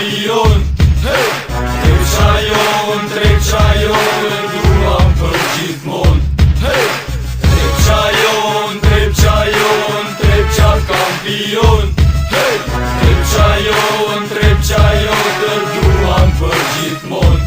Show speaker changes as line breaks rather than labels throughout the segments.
kampion. Hey! Trip qajon, duam për gjithmon. Hey! Trip qajon, kampion. Hey! Trip qajon, duam për gjithmon.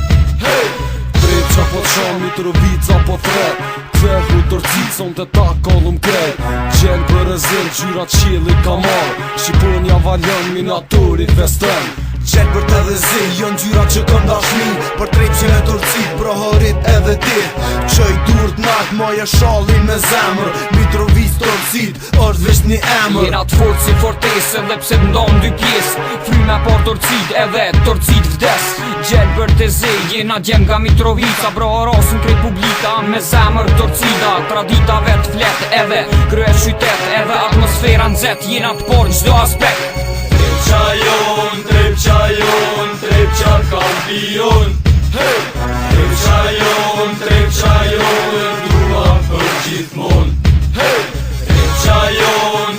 Hey!
Trip qa po qam Mitrovica po thret Kvehu dorcicon të ta kollum kret Gjen për e zir gjyrat qili kamar Shqiponja valjon minatorit festen
Gjen për të dhe zi, jon gjyrat që këm dashni Për trip që me dorcit, prohorit edhe dit Qoj dur t'nat, moje shallin me zemër Mitrovic dorcit, është visht një emër
Jena t'fort si fortesë edhe pse t'ndon dy pjesë Fryme por dorcit edhe dorcit vdes Gjen për të zi, jena gjem nga Mitrovica Brohorosin Republika me zemër dorcita Tradita vet flet edhe krye qytet Edhe atmosfera nxet, jena t'por çdo aspekt
Trip qajon, kampion. Hey! Trip qajon, duam për gjithmon. Hey! Trip qajon,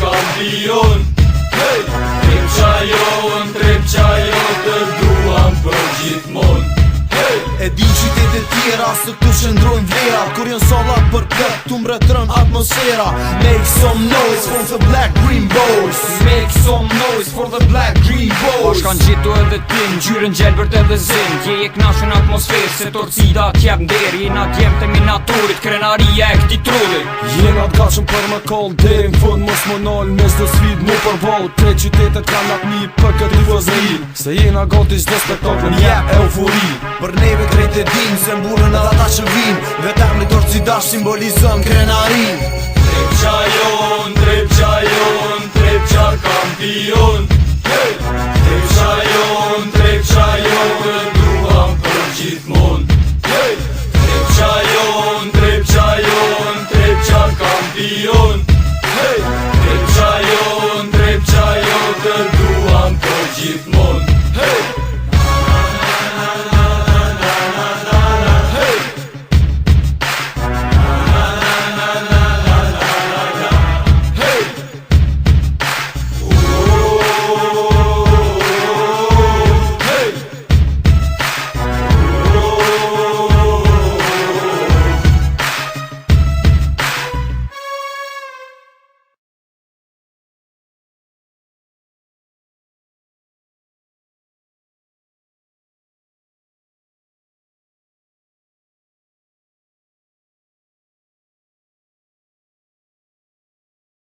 kampion. Hey! Trip qajon, duam për gjithmon. Hey!
E di qytetet tjera se këtu shëndrojnë vlera Kur jën sallat për plët, tu mbretërën atmosfera Make some noise for the black green boys
Make some noise for the black green boys Bashkan gjitu edhe tim, gjyrën gjelbërt edhe zim Dje je knashën atmosferë, se torcida t'jep nder Jena t'jem të minatorit, krenaria e këti trullit
Jena t'gashëm për me koll Deri n'fund mos më nol mes të sfid mu përvoll Tre qytetet kanë apni për këtë tifozri Se jena gati çdo spektakl njep eufori
Për neve krejt e dim se mburën edhe ata që vin Vetem në dorcida simbolizon krenarin
Trip qajon, kampion. Hey!